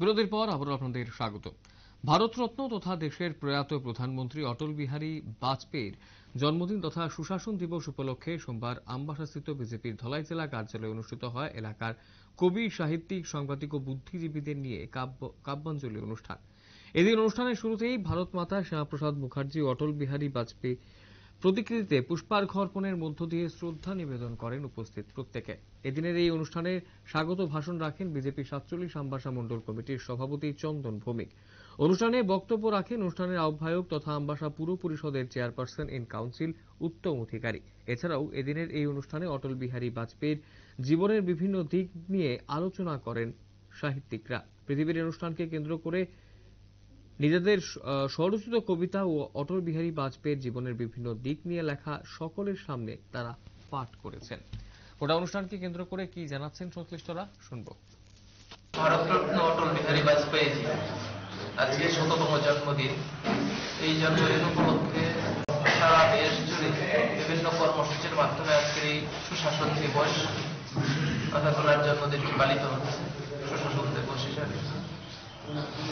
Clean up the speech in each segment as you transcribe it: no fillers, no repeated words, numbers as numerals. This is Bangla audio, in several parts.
বিরতির পর আবারও আপনাদের স্বাগত। ভারতরত্ন তথা দেশের প্রয়াত প্রধানমন্ত্রী অটল বিহারী বাজপেয়ীর জন্মদিন তথা সুশাসন দিবস উপলক্ষে সোমবার আমবাসাস্থিত বিজেপির ধলাই জেলা কার্যালয়ে অনুষ্ঠিত হয় এলাকার কবি, সাহিত্যিক, সাংবাদিক ও বুদ্ধিজীবীদের নিয়ে কাব্যাঞ্জলি অনুষ্ঠান। এদিন অনুষ্ঠানের শুরুতেই ভারত মাতা শ্যামাপ্রসাদ মুখার্জি ও অটল বিহারী বাজপেয়ী প্রতিকৃতিতে পুষ্পার্ঘ অর্পণের মধ্য দিয়ে শ্রদ্ধা নিবেদন করেন উপস্থিত প্রত্যেকে। এদিনের এই অনুষ্ঠানে স্বাগত ভাষণ রাখেন বিজেপি ৪৭ আমবাসা মণ্ডল কমিটির সভাপতি চন্দন ভৌমিক। অনুষ্ঠানে বক্তব্য রাখেন অনুষ্ঠানের আহ্বায়ক তথা আমবাসা পুর পরিষদের চেয়ারপারসন ইন কাউন্সিল উত্তম অধিকারী। এছাড়াও এদিনের এই অনুষ্ঠানে অটল বিহারী বাজপেয়ীর জীবনের বিভিন্ন দিক নিয়ে আলোচনা করেন সাহিত্যিকরা। পৃথিবীর অনুষ্ঠানকে কেন্দ্র করে নিজেদের স্বরচিত কবিতা ও অটল বিহারী বাজপেয়ীর জীবনের বিভিন্ন দিক নিয়ে লেখা সকলের সামনে তারা পাঠ করেছেন। গোটা অনুষ্ঠানকে কেন্দ্র করে কি জানাচ্ছেন সংশ্লিষ্টরা শুনব। ভারতরত্ন অটল বিহারী বাজপেয়ী আজকে ১৭তম জন্মদিন। এই জন্মদিন উপলক্ষে সারা দেশ জুড়ে বিভিন্ন কর্মসূচির মাধ্যমে আজকের এই সুশাসন দিবস অর্থাৎ ওনার জন্মদিনটি পালিত হচ্ছে সুশাসন দিবস হিসাবে।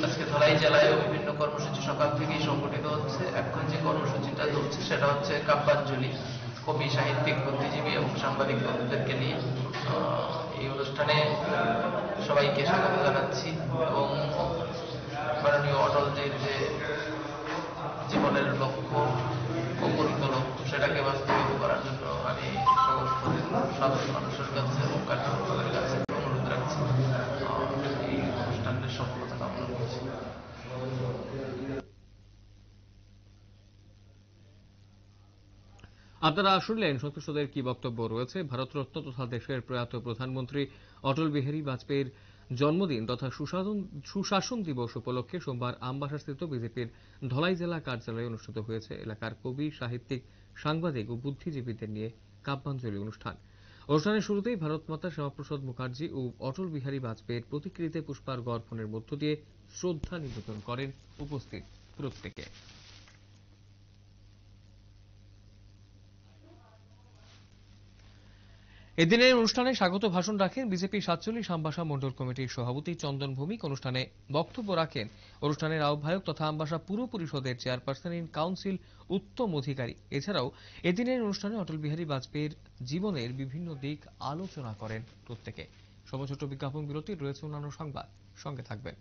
আজকে ধলাই জেলায়ও বিভিন্ন কর্মসূচি সকাল থেকেই সংগঠিত হচ্ছে। এখন যে কর্মসূচিটা চলছে সেটা হচ্ছে কাব্যাঞ্জলি, কবি, সাহিত্যিক, বুদ্ধিজীবী এবং সাংবাদিক বন্ধুদেরকে নিয়ে। এই অনুষ্ঠানে সবাইকে স্বাগত জানাচ্ছি এবং মাননীয় অটলজির যে জীবনের লক্ষ্য, অপরিত লক্ষ্য, সেটাকে বাস্তবায়িত করার জন্য আমি সকল সাধারণ মানুষের কাছে এবং কার্যকর্তাদের কাছে অনুরোধ রাখছি। এই অনুষ্ঠানের সফলতা কামনা করছি। আপনারা শুনলেন সংশ্লিষ্টদের কি বক্তব্য রয়েছে। ভারতরত্ন তথা দেশের প্রয়াত প্রধানমন্ত্রী অটল বিহারী বাজপেয়ীর জন্মদিন তথা সুশাসন দিবস উপলক্ষে সোমবার আমবাসাস্থিত বিজেপির ধলাই জেলা কার্যালয়ে অনুষ্ঠিত হয়েছে এলাকার কবি, সাহিত্যিক, সাংবাদিক ও বুদ্ধিজীবীদের নিয়ে কাব্যাঞ্জলি অনুষ্ঠান। অনুষ্ঠানের শুরুতেই ভারত মাতা শ্যামাপ্রসাদ মুখার্জি ও অটল বিহারী বাজপেয়ীর প্রতিকৃতিতে পুষ্পার্ঘ অর্পণের মধ্য দিয়ে শ্রদ্ধা নিবেদন করেন উপস্থিত প্রত্যেকে। এদিনের অনুষ্ঠানে স্বাগত ভাষণ রাখেন বিজেপি ৪৭ আমবাসা মণ্ডল কমিটির সভাপতি চন্দন ভৌমিক। অনুষ্ঠানে বক্তব্য রাখেন অনুষ্ঠানের আহ্বায়ক তথা আমবাসা পুর পরিষদের চেয়ারপারসন ইন কাউন্সিল উত্তম অধিকারী। এছাড়াও এদিনের অনুষ্ঠানে অটল বিহারী বাজপেয়ীর জীবনের বিভিন্ন দিক আলোচনা করেন প্রত্যেকে। সময় ছোট বিজ্ঞাপন বিরতি, রয়েছে অন্যান্য সংবাদ, সঙ্গে থাকবেন।